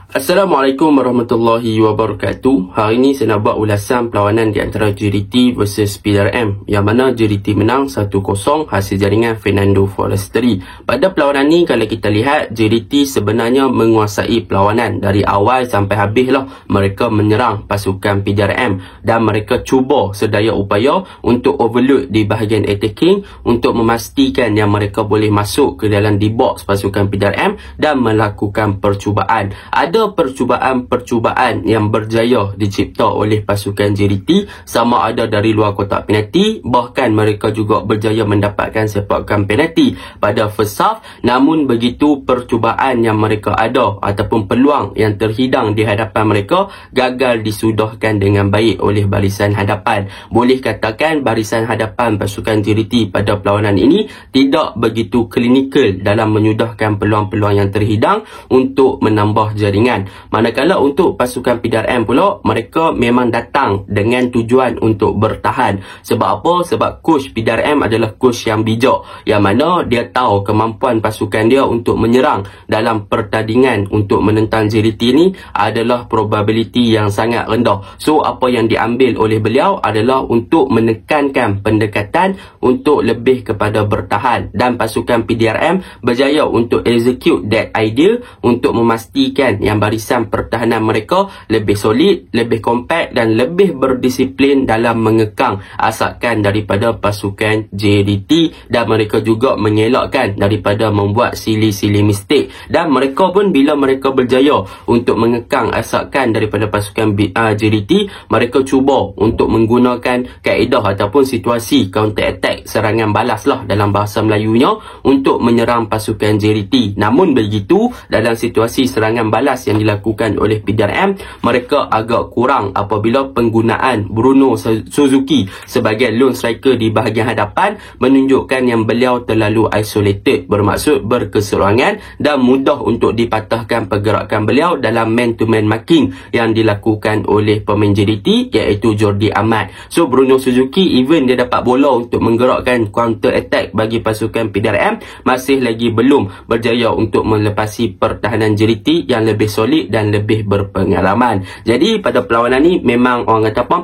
Assalamualaikum warahmatullahi wabarakatuh. Hari ini saya nak buat ulasan perlawanan di antara JDT versus PDRM, yang mana JDT menang 1-0 hasil jaringan Fernando Forestieri. Pada perlawanan ni, kalau kita lihat, JDT sebenarnya menguasai perlawanan dari awal sampai habis lah. Mereka menyerang pasukan PDRM dan mereka cuba sedaya upaya untuk overload di bahagian attacking untuk memastikan yang mereka boleh masuk ke dalam D-box pasukan PDRM dan melakukan percubaan. Ada percubaan-percubaan yang berjaya dicipta oleh pasukan JDT, sama ada dari luar kotak penalti, bahkan mereka juga berjaya mendapatkan sepakan penalti pada first half. Namun begitu, percubaan yang mereka ada ataupun peluang yang terhidang di hadapan mereka gagal disudahkan dengan baik oleh barisan hadapan. Boleh katakan barisan hadapan pasukan JDT pada perlawanan ini tidak begitu klinikal dalam menyudahkan peluang-peluang yang terhidang untuk menambah jaringan. Manakala untuk pasukan PDRM pula, mereka memang datang dengan tujuan untuk bertahan. Sebab apa? Sebab coach PDRM adalah coach yang bijak, yang mana dia tahu kemampuan pasukan dia untuk menyerang dalam pertandingan untuk menentang JDT ni adalah probability yang sangat rendah. So apa yang diambil oleh beliau adalah untuk menekankan pendekatan untuk lebih kepada bertahan, dan pasukan PDRM berjaya untuk execute that idea untuk memastikan yang barisan pertahanan mereka lebih solid, lebih compact dan lebih berdisiplin dalam mengekang asakan daripada pasukan JDT, dan mereka juga mengelakkan daripada membuat silly mistake. Dan mereka pun bila mereka berjaya untuk mengekang asakan daripada pasukan JDT, mereka cuba untuk menggunakan kaedah ataupun situasi counter attack, serangan balas lah dalam bahasa Melayunya, untuk menyerang pasukan JDT. Namun begitu, dalam situasi serangan balas yang dilakukan oleh PDRM, mereka agak kurang apabila penggunaan Bruno Suzuki sebagai lone striker di bahagian hadapan menunjukkan yang beliau terlalu isolated, bermaksud berkeseorangan dan mudah untuk dipatahkan pergerakan beliau dalam man-to-man marking yang dilakukan oleh pemain JDT, iaitu Jordi Amat. So Bruno Suzuki, even dia dapat bola untuk menggerakkan counter attack bagi pasukan PDRM, masih lagi belum berjaya untuk melepasi pertahanan JDT yang lebih solid dan lebih berpengalaman. Jadi pada perlawanan ni memang orang kata apa,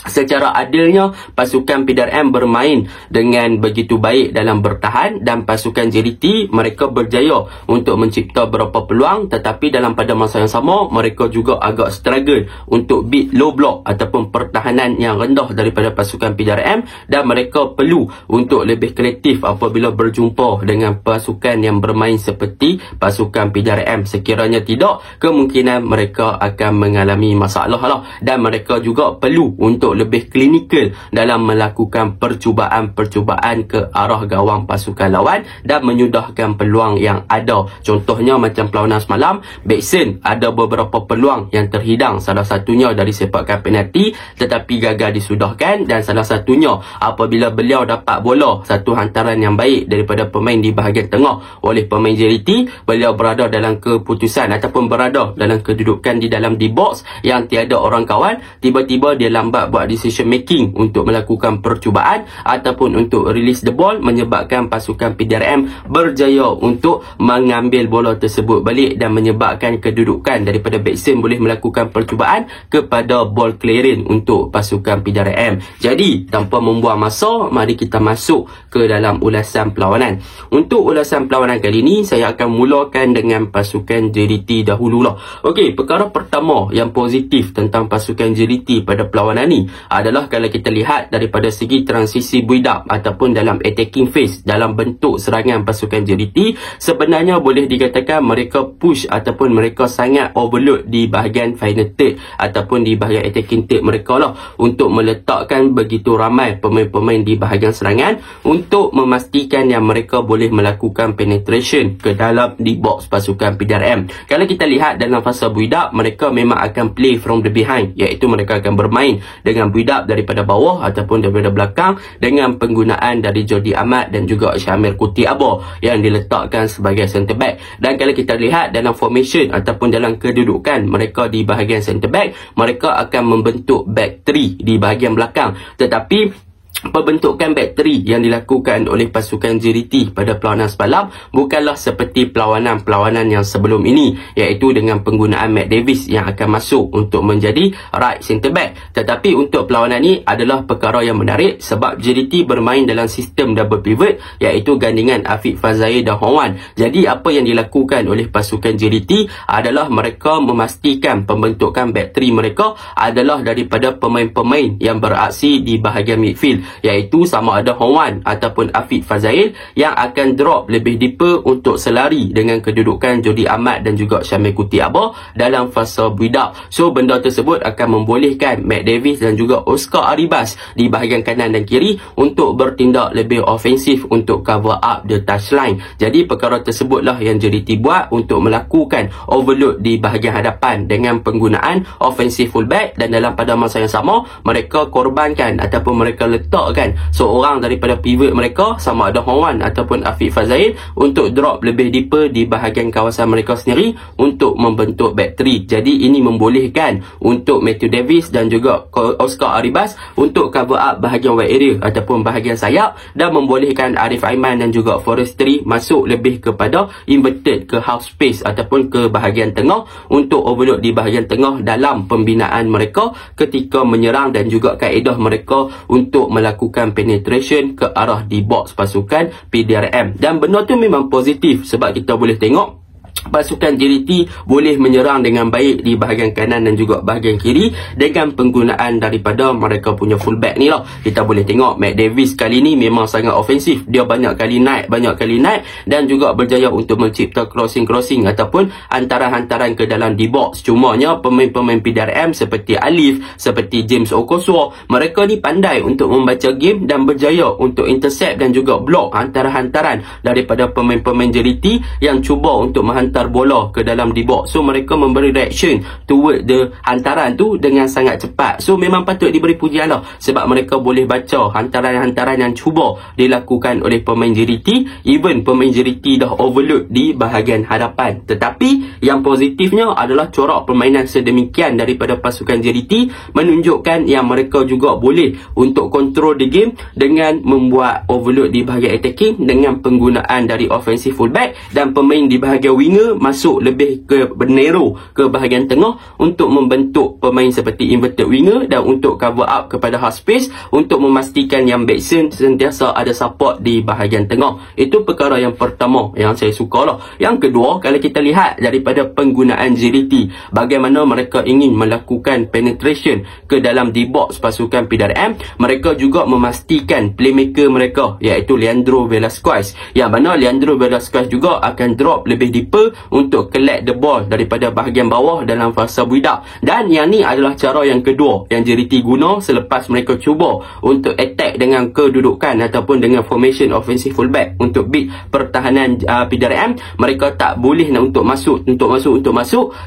secara adilnya pasukan PDRM bermain dengan begitu baik dalam bertahan, dan pasukan JDT mereka berjaya untuk mencipta beberapa peluang, tetapi dalam pada masa yang sama mereka juga agak struggle untuk beat low block ataupun pertahanan yang rendah daripada pasukan PDRM, dan mereka perlu untuk lebih kreatif apabila berjumpa dengan pasukan yang bermain seperti pasukan PDRM. Sekiranya tidak, kemungkinan mereka akan mengalami masalah lah, dan mereka juga perlu untuk lebih klinikal dalam melakukan percubaan-percubaan ke arah gawang pasukan lawan dan menyudahkan peluang yang ada. Contohnya macam perlawanan semalam, Bekson ada beberapa peluang yang terhidang, salah satunya dari sepakan penalti tetapi gagal disudahkan, dan salah satunya apabila beliau dapat bola satu hantaran yang baik daripada pemain di bahagian tengah oleh pemain JDT, beliau berada dalam keputusan ataupun berada dalam kedudukan di dalam D-box yang tiada orang kawal, tiba-tiba dia lambat buat decision making untuk melakukan percubaan ataupun untuk release the ball, menyebabkan pasukan PDRM berjaya untuk mengambil bola tersebut balik dan menyebabkan kedudukan daripada Bekson boleh melakukan percubaan kepada ball clearing untuk pasukan PDRM. Jadi tanpa membuang masa, mari kita masuk ke dalam ulasan perlawanan. Untuk ulasan perlawanan kali ini, saya akan mulakan dengan pasukan JDT dahululah. Okey, perkara pertama yang positif tentang pasukan JDT pada perlawanan ni adalah kalau kita lihat daripada segi transisi build up ataupun dalam attacking phase dalam bentuk serangan pasukan JDT, sebenarnya boleh dikatakan mereka push ataupun mereka sangat overload di bahagian final third ataupun di bahagian attacking third mereka lah, untuk meletakkan begitu ramai pemain-pemain di bahagian serangan untuk memastikan yang mereka boleh melakukan penetration ke dalam di box pasukan PDRM. Kalau kita lihat dalam fasa build up, mereka memang akan play from the behind, iaitu mereka akan bermain dengan build up daripada bawah ataupun daripada belakang dengan penggunaan dari Jordi Amat dan juga Syamir Kuti Aba yang diletakkan sebagai centre back. Dan kalau kita lihat dalam formation ataupun dalam kedudukan mereka di bahagian centre back, mereka akan membentuk back 3 di bahagian belakang. Tetapi Pembentukan bateri yang dilakukan oleh pasukan JDT pada perlawanan semalam bukanlah seperti perlawanan-perlawanan yang sebelum ini, iaitu dengan penggunaan Matt Davis yang akan masuk untuk menjadi right centre back. Tetapi untuk perlawanan ini adalah perkara yang menarik sebab JDT bermain dalam sistem double pivot, iaitu gandingan Afiq Fazzail dan Hong Wan. Jadi apa yang dilakukan oleh pasukan JDT adalah mereka memastikan pembentukan bateri mereka adalah daripada pemain-pemain yang beraksi di bahagian midfield, iaitu sama ada Hong Wan ataupun Afiq Fazzail yang akan drop lebih deeper untuk selari dengan kedudukan Jody Ahmad dan juga Syamil Kuti Abah dalam fasa build-up. So benda tersebut akan membolehkan Matt Davis dan juga Oscar Arribas di bahagian kanan dan kiri untuk bertindak lebih ofensif untuk cover up the touchline. Jadi perkara tersebutlah yang JDT buat untuk melakukan overload di bahagian hadapan dengan penggunaan offensive fullback, dan dalam pada masa yang sama mereka korbankan ataupun mereka letakkan seorang daripada pivot mereka sama ada Hong Wan ataupun Afiq Fazzail untuk drop lebih deeper di bahagian kawasan mereka sendiri untuk membentuk bateri. Jadi ini membolehkan untuk Matthew Davis dan juga Oscar Arribas untuk cover up bahagian wide area ataupun bahagian sayap, dan membolehkan Arif Aiman dan juga Forestry masuk lebih kepada inverted ke half space ataupun ke bahagian tengah untuk overload di bahagian tengah dalam pembinaan mereka ketika menyerang dan juga kaedah mereka untuk melakukan penetration ke arah di box pasukan PDRM. Dan benda tu memang positif sebab kita boleh tengok pasukan JDT boleh menyerang dengan baik di bahagian kanan dan juga bahagian kiri dengan penggunaan daripada mereka punya fullback ni lah. Kita boleh tengok Matt Davis kali ni memang sangat ofensif. Dia banyak kali naik dan juga berjaya untuk mencipta crossing ataupun hantaran-hantaran ke dalam di box. Cumanya pemain-pemain PDRM seperti Alif, seperti James Okosuo, mereka ni pandai untuk membaca game dan berjaya untuk intercept dan juga block hantaran-hantaran daripada pemain-pemain JDT yang cuba untuk menghantar bola ke dalam di box. So mereka memberi reaction toward the hantaran tu dengan sangat cepat. So memang patut diberi pujian lah sebab mereka boleh baca hantaran-hantaran yang cuba dilakukan oleh pemain JDT. Even pemain JDT dah overload di bahagian hadapan. Tetapi yang positifnya adalah corak permainan sedemikian daripada pasukan JDT menunjukkan yang mereka juga boleh untuk control the game dengan membuat overload di bahagian attacking dengan penggunaan dari offensive fullback, dan pemain di bahagian winger masuk lebih ke narrow ke bahagian tengah untuk membentuk pemain seperti inverted winger dan untuk cover up kepada half space untuk memastikan yang backson sentiasa ada support di bahagian tengah. Itu perkara yang pertama yang saya suka lah. Yang kedua, kalau kita lihat daripada penggunaan JDT, bagaimana mereka ingin melakukan penetration ke dalam D-box pasukan PDRM, mereka juga memastikan playmaker mereka iaitu Leandro Velasquez, yang mana Leandro Velasquez juga akan drop lebih deeper untuk collect the ball daripada bahagian bawah dalam fasa build-up. Dan yang ni adalah cara yang kedua yang JDT guna selepas mereka cuba untuk attack dengan kedudukan ataupun dengan formation offensive fullback untuk beat pertahanan PDRM. Mereka tak boleh nak untuk masuk.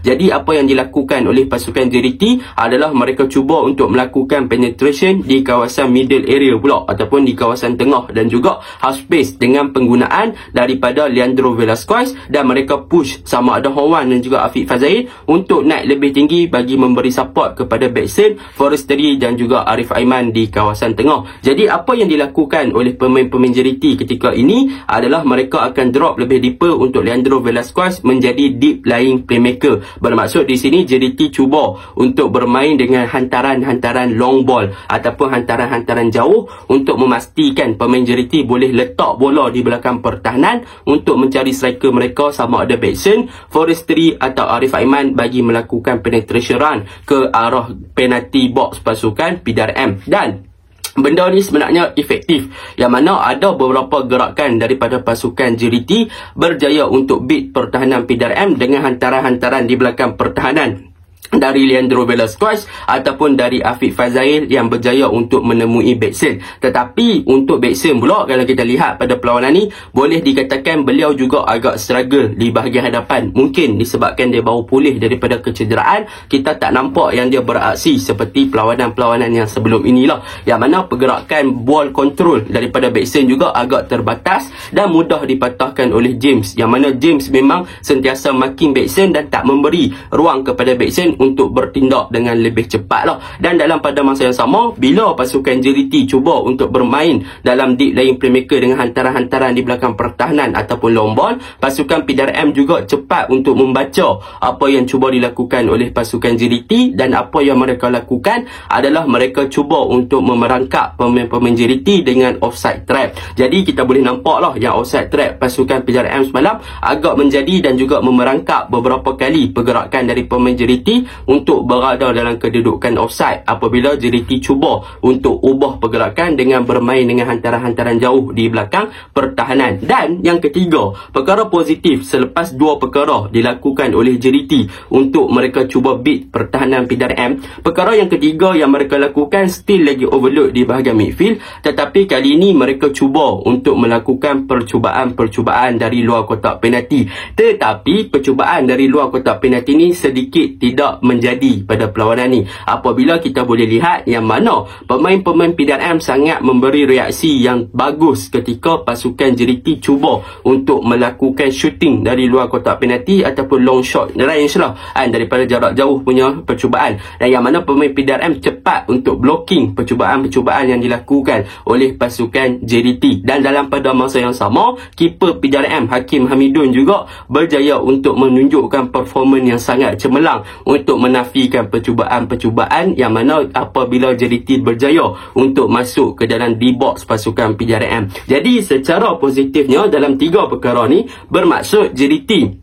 Jadi apa yang dilakukan oleh pasukan JDT adalah mereka cuba untuk melakukan penetration di kawasan middle area pula ataupun di kawasan tengah dan juga half space dengan penggunaan daripada Leandro Velasquez, dan mereka push sama ada Hong Wan dan juga Afiq Fazzail untuk naik lebih tinggi bagi memberi support kepada backson, Forestry dan juga Arif Aiman di kawasan tengah. Jadi apa yang dilakukan oleh pemain-pemain JDT ketika ini adalah mereka akan drop lebih deeper untuk Leandro Velasquez menjadi deep lying playmaker. Bermaksud di sini JDT cuba untuk bermain dengan hantaran-hantaran long ball ataupun hantaran-hantaran jauh untuk memastikan pemain JDT boleh letak bola di belakang pertahanan untuk mencari striker mereka sama ada backson, Forestry atau Arif Aiman bagi melakukan penetration run ke arah penalty box pasukan PDRM. Dan benda ni sebenarnya efektif, yang mana ada beberapa gerakan daripada pasukan JDT berjaya untuk beat pertahanan PDRM dengan hantaran-hantaran di belakang pertahanan dari Leandro Velasquez ataupun dari Afiq Fazzail yang berjaya untuk menemui backson. Tetapi untuk backson pula, kalau kita lihat pada perlawanan ni, boleh dikatakan beliau juga agak struggle di bahagian hadapan. Mungkin disebabkan dia baru pulih daripada kecederaan, kita tak nampak yang dia beraksi seperti perlawanan-perlawanan yang sebelum inilah, yang mana pergerakan ball control daripada backson juga agak terbatas dan mudah dipatahkan oleh James, yang mana James memang sentiasa marking backson dan tak memberi ruang kepada backson untuk bertindak dengan lebih cepat lah. Dan dalam pada masa yang sama, bila pasukan JDT cuba untuk bermain dalam deep lying playmaker dengan hantaran-hantaran di belakang pertahanan ataupun long ball, pasukan PDRM juga cepat untuk membaca apa yang cuba dilakukan oleh pasukan JDT, dan apa yang mereka lakukan adalah mereka cuba untuk memerangkap pemain-pemain JDT dengan offside trap. Jadi kita boleh nampak lah yang offside trap pasukan PDRM semalam agak menjadi dan juga memerangkap beberapa kali pergerakan dari pemain JDT untuk berada dalam kedudukan offside apabila JDT cuba untuk ubah pergerakan dengan bermain dengan hantaran-hantaran jauh di belakang pertahanan. Dan yang ketiga, perkara positif selepas dua perkara dilakukan oleh JDT untuk mereka cuba beat pertahanan PDRM, perkara yang ketiga yang mereka lakukan still lagi overload di bahagian midfield, tetapi kali ini mereka cuba untuk melakukan percubaan dari luar kotak penalti. Tetapi percubaan dari luar kotak penalti ni sedikit tidak menjadi pada perlawanan ni, apabila kita boleh lihat yang mana pemain-pemain PDRM sangat memberi reaksi yang bagus ketika pasukan JDT cuba untuk melakukan shooting dari luar kotak penalti ataupun long shot range lah, daripada jarak jauh punya percubaan, dan yang mana pemain PDRM cepat untuk blocking percubaan-percubaan yang dilakukan oleh pasukan JDT. Dan dalam pada masa yang sama, keeper PDRM Hakim Hamidun juga berjaya untuk menunjukkan performan yang sangat cemerlang untuk menafikan percubaan-percubaan yang mana apabila JDT berjaya untuk masuk ke dalam D-box pasukan PDRM. Jadi secara positifnya dalam tiga perkara ni bermaksud JDT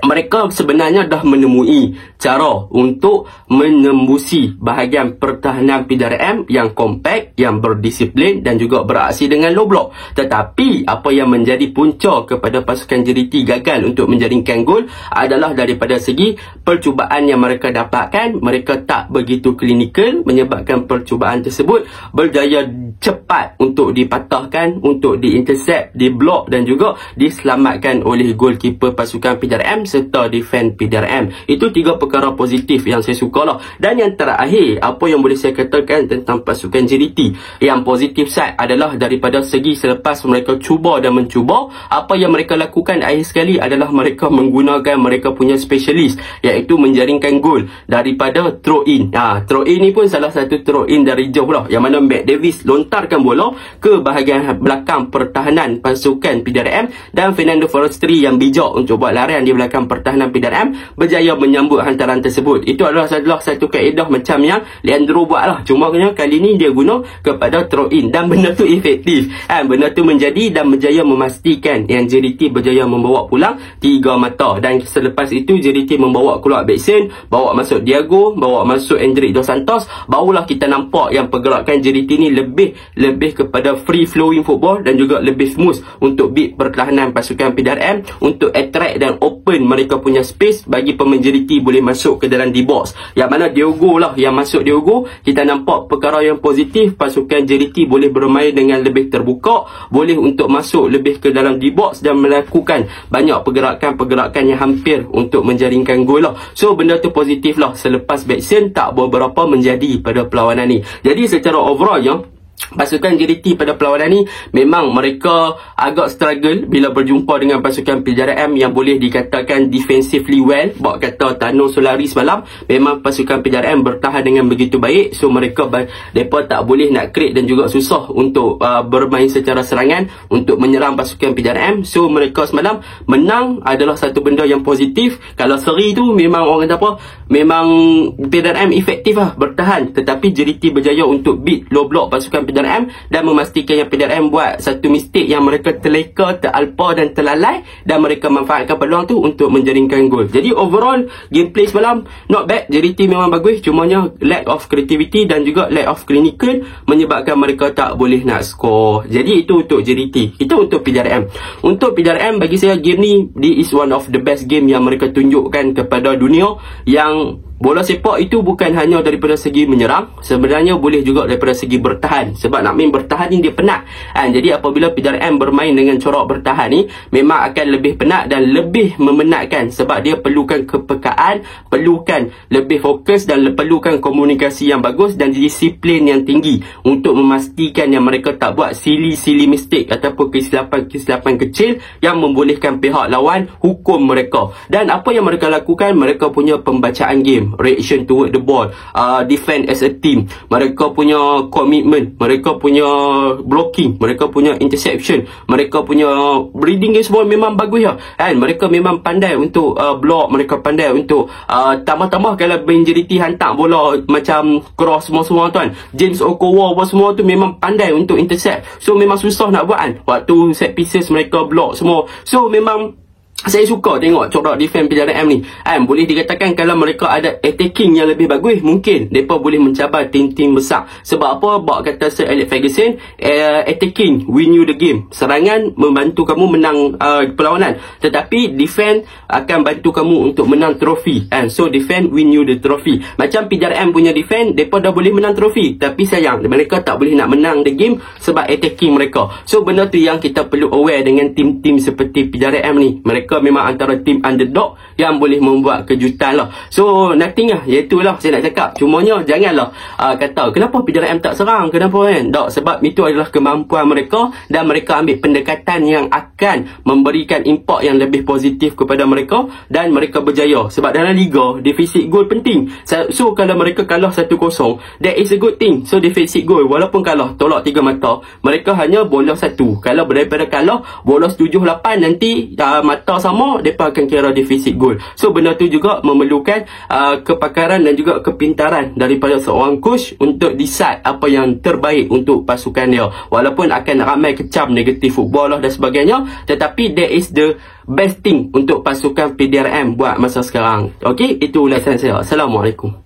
mereka sebenarnya dah menemui cara untuk menembusi bahagian pertahanan PDRM yang kompak, yang berdisiplin dan juga beraksi dengan low block. Tetapi apa yang menjadi punca kepada pasukan JDT gagal untuk menjaringkan gol adalah daripada segi percubaan yang mereka dapatkan, mereka tak begitu klinikal, menyebabkan percubaan tersebut berjaya cepat untuk dipatahkan, untuk diintercept, diblok dan juga diselamatkan oleh goalkeeper pasukan PDRM serta defend PDRM. Itu tiga perkara positif yang saya suka lah. Dan yang terakhir, apa yang boleh saya katakan tentang pasukan JDT, yang positif side adalah daripada segi selepas mereka cuba dan mencuba, apa yang mereka lakukan akhir sekali adalah mereka menggunakan mereka punya specialist, iaitu menjaringkan gol daripada throw in. Throw in ni pun salah satu throw in dari jauh lah, yang mana Matt Davis lontarkan bola ke bahagian belakang pertahanan pasukan PDRM, dan Fernando Forestieri yang bijak untuk buat larian di belakang pertahanan PDRM berjaya menyambut hantaran tersebut. Itu adalah satu kaedah macam yang Leandro buat lah, cuma kali ni dia guna kepada throw in, dan benda tu efektif, benda tu menjadi dan berjaya memastikan yang JDT berjaya membawa pulang 3 mata. Dan selepas itu JDT membawa keluar Beksen, bawa masuk Diago, bawa masuk Endrick Dos Santos, barulah kita nampak yang pergerakan JDT ni lebih kepada free flowing football dan juga lebih smooth untuk beat pertahanan pasukan PDRM, untuk attract dan open mereka punya space bagi pemain JDT boleh masuk ke dalam D-box, yang mana Diogo lah yang masuk. Diogo kita nampak perkara yang positif, pasukan JDT boleh bermain dengan lebih terbuka, boleh untuk masuk lebih ke dalam D-box dan melakukan banyak pergerakan-pergerakan yang hampir untuk menjaringkan gol lah. So benda tu positif lah selepas Beksen tak beberapa menjadi pada perlawanan ni. Jadi secara overallnya pasukan JDT pada perlawanan ni memang mereka agak struggle bila berjumpa dengan pasukan PDRM yang boleh dikatakan defensively well. Buat kata Tano Solari semalam, memang pasukan PDRM bertahan dengan begitu baik, so mereka tak boleh nak create dan juga susah untuk bermain secara serangan untuk menyerang pasukan PDRM. So mereka semalam menang adalah satu benda yang positif. Kalau seri tu memang orang kata apa, memang PDRM efektif lah bertahan, tetapi JDT berjaya untuk beat low block pasukan PDRM dan memastikan yang PDRM buat satu mistake yang mereka terleka, teralpa dan terlalai, dan mereka manfaatkan peluang tu untuk menjaringkan gol. Jadi overall gameplay semalam not bad, JDT memang bagus, cumanya lack of creativity dan juga lack of clinical menyebabkan mereka tak boleh nak score. Jadi itu untuk JDT. Kita untuk PDRM. Untuk PDRM bagi saya game ni this is one of the best game yang mereka tunjukkan kepada dunia, yang bola sepak itu bukan hanya daripada segi menyerang, sebenarnya boleh juga daripada segi bertahan. Sebab nak main bertahan ni dia penat. Jadi apabila PDRM bermain dengan corak bertahan ni, memang akan lebih penat dan lebih memenatkan, sebab dia perlukan kepekaan, perlukan lebih fokus dan perlukan komunikasi yang bagus dan disiplin yang tinggi untuk memastikan yang mereka tak buat silly mistake ataupun kesilapan kecil yang membolehkan pihak lawan hukum mereka. Dan apa yang mereka lakukan, mereka punya pembacaan game, game, reaction toward the ball, defend as a team, mereka punya commitment, mereka punya blocking, mereka punya interception, mereka punya reading game semua memang bagus lah kan. Mereka memang pandai untuk block, mereka pandai untuk tambah-tambah kalau Ben JDT hantar bola macam cross semua tuan, James Okowo apa semua tu memang pandai untuk intercept. So memang susah nak buat kan waktu set pieces mereka block semua. So memang saya suka tengok corak defense PDRM ni kan. Boleh dikatakan kalau mereka ada attacking yang lebih bagus, mungkin mereka boleh mencabar tim-tim besar. Sebab apa? Bak kata Sir Alex Ferguson, attacking win you the game, serangan membantu kamu menang perlawanan, tetapi defense akan bantu kamu untuk menang trofi kan. So defense win you the trophy. Macam PDRM punya defense, mereka dah boleh menang trofi, tapi sayang mereka tak boleh nak menang the game sebab attacking mereka. So benda tu yang kita perlu aware dengan tim-tim seperti PDRM ni. Mereka memang antara tim underdog yang boleh membuat kejutan lah. So nothing lah, itulah saya nak cakap. Cumanya janganlah kata kenapa PDRM tak serang, kenapa kan. Tak, sebab itu adalah kemampuan mereka dan mereka ambil pendekatan yang akan memberikan impak yang lebih positif kepada mereka dan mereka berjaya. Sebab dalam liga defisit gol penting. So kalau mereka kalah 1-0, that is a good thing. So defisit gol walaupun kalah tolak 3 mata, mereka hanya bola 1. Kalau daripada kalah bola 7-8, nanti mata sama, mereka akan kira defisit gol. So benda tu juga memerlukan kepakaran dan juga kepintaran daripada seorang coach untuk decide apa yang terbaik untuk pasukan dia. Walaupun akan ramai kecam negatif football lah dan sebagainya, tetapi that is the best thing untuk pasukan PDRM buat masa sekarang. Okey, itu ulasan saya. Assalamualaikum.